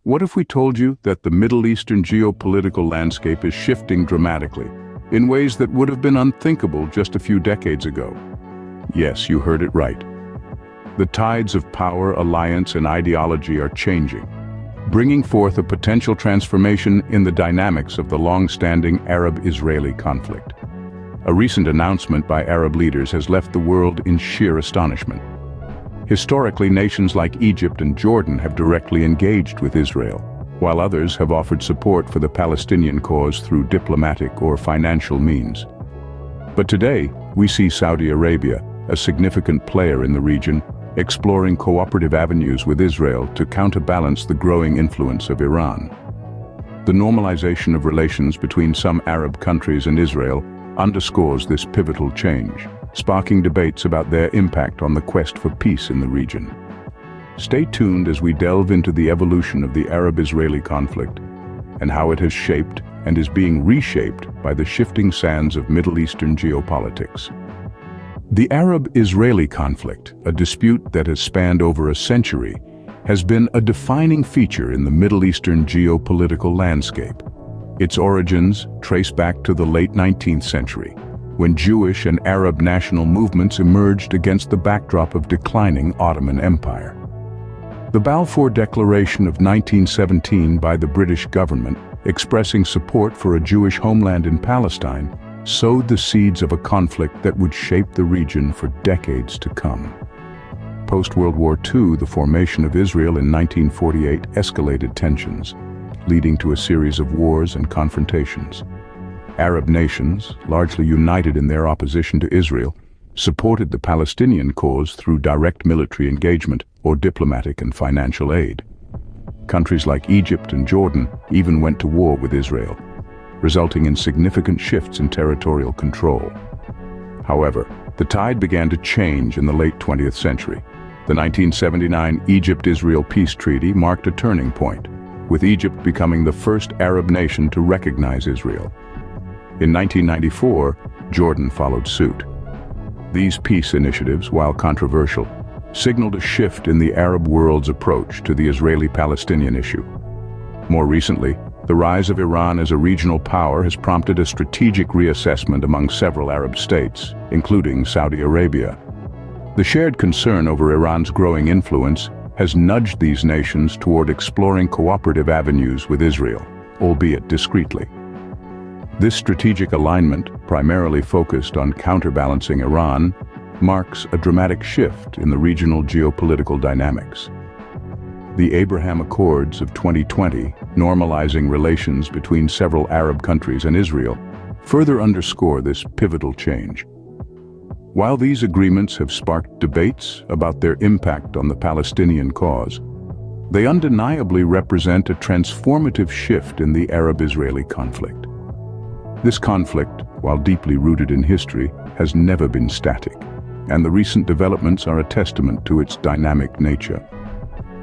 What if we told you that the Middle Eastern geopolitical landscape is shifting dramatically, in ways that would have been unthinkable just a few decades ago? Yes, you heard it right. The tides of power, alliance, and ideology are changing, bringing forth a potential transformation in the dynamics of the long-standing Arab-Israeli conflict. A recent announcement by Arab leaders has left the world in sheer astonishment. Historically, nations like Egypt and Jordan have directly engaged with Israel, while others have offered support for the Palestinian cause through diplomatic or financial means. But today, we see Saudi Arabia, a significant player in the region, exploring cooperative avenues with Israel to counterbalance the growing influence of Iran. The normalization of relations between some Arab countries and Israel underscores this pivotal change, sparking debates about their impact on the quest for peace in the region. Stay tuned as we delve into the evolution of the Arab-Israeli conflict and how it has shaped and is being reshaped by the shifting sands of Middle Eastern geopolitics. The Arab-Israeli conflict, a dispute that has spanned over a century, has been a defining feature in the Middle Eastern geopolitical landscape. Its origins trace back to the late 19th century, when Jewish and Arab national movements emerged against the backdrop of declining Ottoman Empire. The Balfour Declaration of 1917 by the British government, expressing support for a Jewish homeland in Palestine, sowed the seeds of a conflict that would shape the region for decades to come. Post-World War II, the formation of Israel in 1948 escalated tensions, leading to a series of wars and confrontations. Arab nations, largely united in their opposition to Israel, supported the Palestinian cause through direct military engagement or diplomatic and financial aid. Countries like Egypt and Jordan even went to war with Israel, resulting in significant shifts in territorial control. However, the tide began to change in the late 20th century. The 1979 Egypt-Israel Peace Treaty marked a turning point, with Egypt becoming the first Arab nation to recognize Israel. In 1994, Jordan followed suit. These peace initiatives, while controversial, signaled a shift in the Arab world's approach to the Israeli-Palestinian issue. More recently, the rise of Iran as a regional power has prompted a strategic reassessment among several Arab states, including Saudi Arabia. The shared concern over Iran's growing influence has nudged these nations toward exploring cooperative avenues with Israel, albeit discreetly. This strategic alignment, primarily focused on counterbalancing Iran, marks a dramatic shift in the regional geopolitical dynamics. The Abraham Accords of 2020, normalizing relations between several Arab countries and Israel, further underscore this pivotal change. While these agreements have sparked debates about their impact on the Palestinian cause, they undeniably represent a transformative shift in the Arab-Israeli conflict. This conflict, while deeply rooted in history, has never been static, and the recent developments are a testament to its dynamic nature.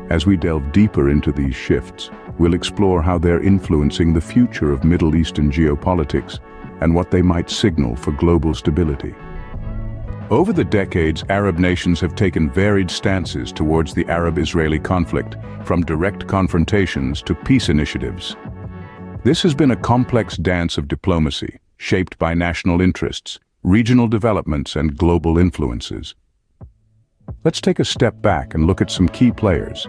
As we delve deeper into these shifts, we'll explore how they're influencing the future of Middle Eastern geopolitics and what they might signal for global stability. Over the decades, Arab nations have taken varied stances towards the Arab-Israeli conflict, from direct confrontations to peace initiatives. This has been a complex dance of diplomacy, shaped by national interests, regional developments, and global influences. Let's take a step back and look at some key players: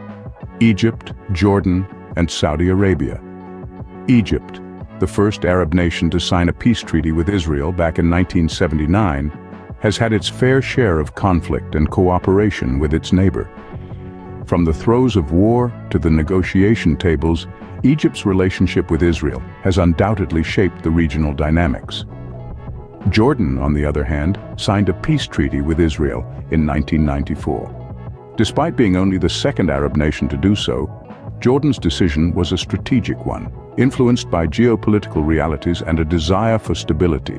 Egypt, Jordan, and Saudi Arabia. Egypt, the first Arab nation to sign a peace treaty with Israel back in 1979, has had its fair share of conflict and cooperation with its neighbor. From the throes of war to the negotiation tables, Egypt's relationship with Israel has undoubtedly shaped the regional dynamics. Jordan, on the other hand, signed a peace treaty with Israel in 1994. Despite being only the second Arab nation to do so, Jordan's decision was a strategic one, influenced by geopolitical realities and a desire for stability.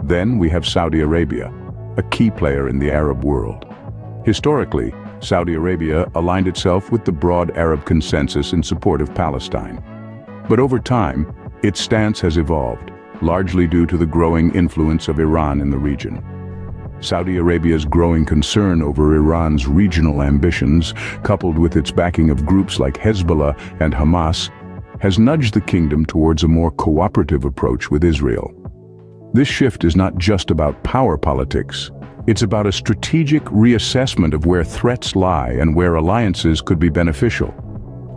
Then we have Saudi Arabia, a key player in the Arab world. Historically, Saudi Arabia aligned itself with the broad Arab consensus in support of Palestine. But over time, its stance has evolved, largely due to the growing influence of Iran in the region. Saudi Arabia's growing concern over Iran's regional ambitions, coupled with its backing of groups like Hezbollah and Hamas, has nudged the kingdom towards a more cooperative approach with Israel. This shift is not just about power politics. It's about a strategic reassessment of where threats lie and where alliances could be beneficial.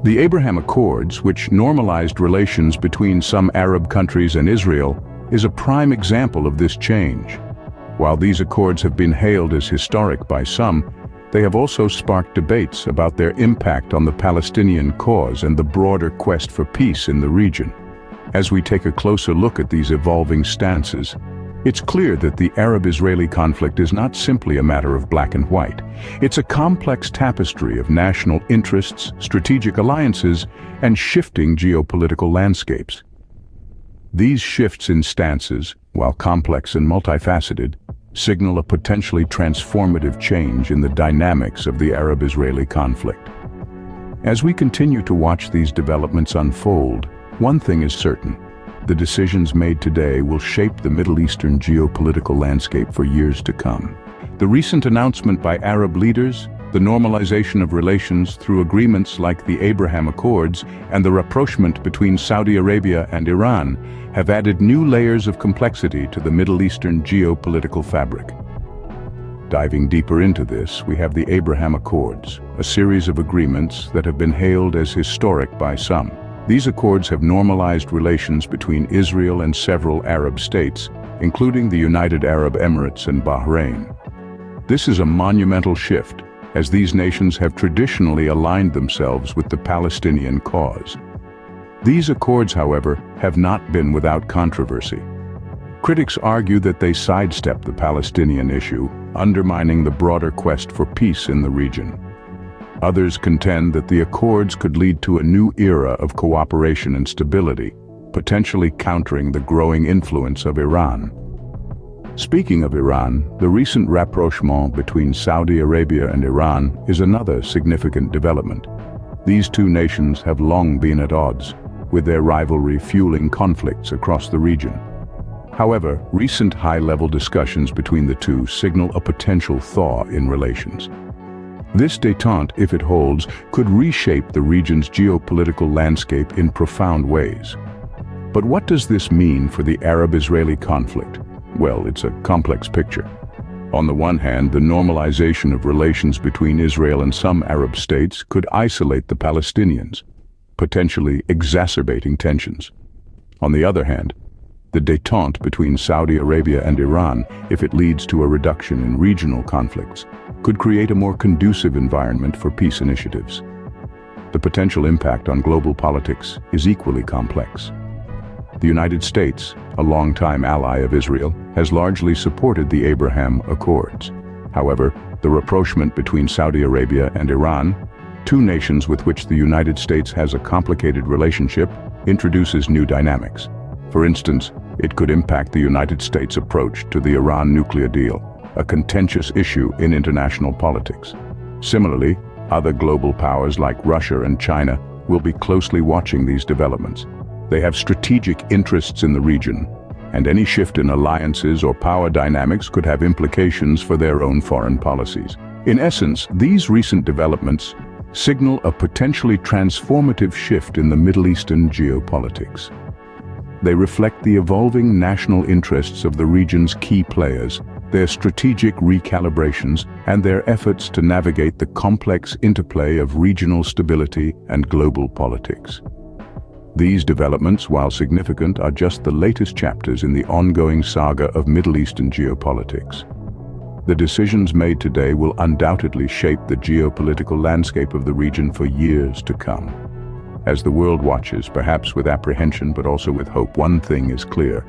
The Abraham Accords, which normalized relations between some Arab countries and Israel, is a prime example of this change. While these accords have been hailed as historic by some, they have also sparked debates about their impact on the Palestinian cause and the broader quest for peace in the region. As we take a closer look at these evolving stances, it's clear that the Arab-Israeli conflict is not simply a matter of black and white. It's a complex tapestry of national interests, strategic alliances, and shifting geopolitical landscapes. These shifts in stances, while complex and multifaceted, signal a potentially transformative change in the dynamics of the Arab-Israeli conflict. As we continue to watch these developments unfold, one thing is certain: the decisions made today will shape the Middle Eastern geopolitical landscape for years to come. The recent announcement by Arab leaders, the normalization of relations through agreements like the Abraham Accords, and the rapprochement between Saudi Arabia and Iran have added new layers of complexity to the Middle Eastern geopolitical fabric. Diving deeper into this, we have the Abraham Accords, a series of agreements that have been hailed as historic by some. These accords have normalized relations between Israel and several Arab states, including the United Arab Emirates and Bahrain. This is a monumental shift, as these nations have traditionally aligned themselves with the Palestinian cause. These accords, however, have not been without controversy. Critics argue that they sidestep the Palestinian issue, undermining the broader quest for peace in the region. Others contend that the accords could lead to a new era of cooperation and stability, potentially countering the growing influence of Iran. Speaking of Iran, the recent rapprochement between Saudi Arabia and Iran is another significant development. These two nations have long been at odds, with their rivalry fueling conflicts across the region. However, recent high-level discussions between the two signal a potential thaw in relations. This détente, if it holds, could reshape the region's geopolitical landscape in profound ways. But what does this mean for the Arab-Israeli conflict? Well, it's a complex picture. On the one hand, the normalization of relations between Israel and some Arab states could isolate the Palestinians, potentially exacerbating tensions. On the other hand, the détente between Saudi Arabia and Iran, if it leads to a reduction in regional conflicts, could create a more conducive environment for peace initiatives. The potential impact on global politics is equally complex. The United States, a longtime ally of Israel, has largely supported the Abraham Accords. However, the rapprochement between Saudi Arabia and Iran, two nations with which the United States has a complicated relationship, introduces new dynamics. For instance, it could impact the United States' approach to the Iran nuclear deal, a contentious issue in international politics. Similarly, other global powers like Russia and China will be closely watching these developments. They have strategic interests in the region, and any shift in alliances or power dynamics could have implications for their own foreign policies. In essence, these recent developments signal a potentially transformative shift in the Middle Eastern geopolitics. They reflect the evolving national interests of the region's key players, their strategic recalibrations, and their efforts to navigate the complex interplay of regional stability and global politics. These developments, while significant, are just the latest chapters in the ongoing saga of Middle Eastern geopolitics. The decisions made today will undoubtedly shape the geopolitical landscape of the region for years to come. As the world watches, perhaps with apprehension but also with hope, one thing is clear: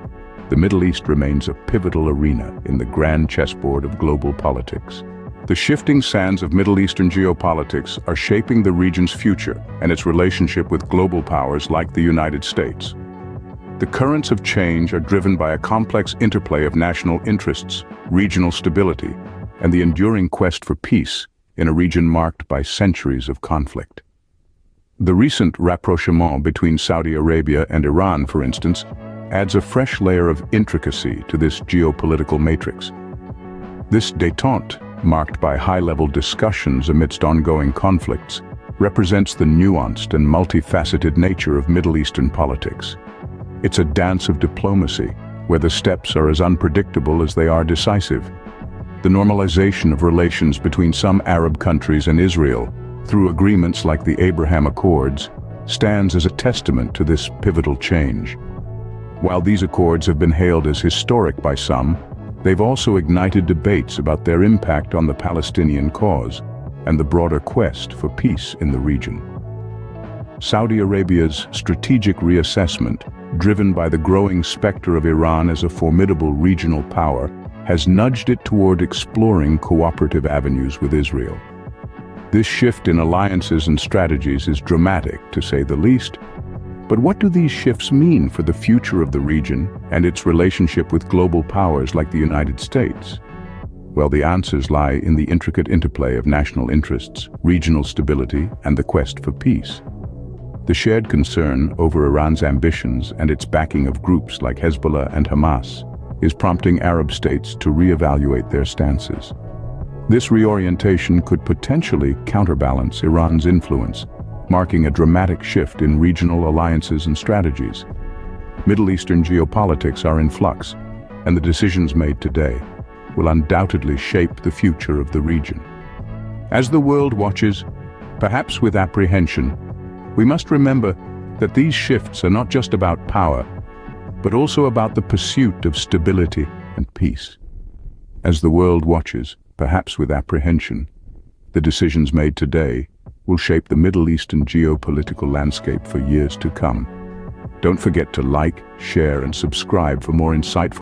the Middle East remains a pivotal arena in the grand chessboard of global politics. The shifting sands of Middle Eastern geopolitics are shaping the region's future and its relationship with global powers like the United States. The currents of change are driven by a complex interplay of national interests, regional stability, and the enduring quest for peace in a region marked by centuries of conflict. The recent rapprochement between Saudi Arabia and Iran, for instance, adds a fresh layer of intricacy to this geopolitical matrix. This détente, marked by high-level discussions amidst ongoing conflicts, represents the nuanced and multifaceted nature of Middle Eastern politics. It's a dance of diplomacy, where the steps are as unpredictable as they are decisive. The normalization of relations between some Arab countries and Israel, through agreements like the Abraham Accords, stands as a testament to this pivotal change. While these accords have been hailed as historic by some, they've also ignited debates about their impact on the Palestinian cause and the broader quest for peace in the region. Saudi Arabia's strategic reassessment, driven by the growing specter of Iran as a formidable regional power, has nudged it toward exploring cooperative avenues with Israel. This shift in alliances and strategies is dramatic, to say the least. But what do these shifts mean for the future of the region and its relationship with global powers like the United States? Well, the answers lie in the intricate interplay of national interests, regional stability, and the quest for peace. The shared concern over Iran's ambitions and its backing of groups like Hezbollah and Hamas is prompting Arab states to reevaluate their stances. This reorientation could potentially counterbalance Iran's influence, marking a dramatic shift in regional alliances and strategies. Middle Eastern geopolitics are in flux, and the decisions made today will undoubtedly shape the future of the region. As the world watches, perhaps with apprehension, we must remember that these shifts are not just about power, but also about the pursuit of stability and peace. As the world watches, perhaps with apprehension, the decisions made today will shape the Middle Eastern geopolitical landscape for years to come. Don't forget to like, share, and subscribe for more insightful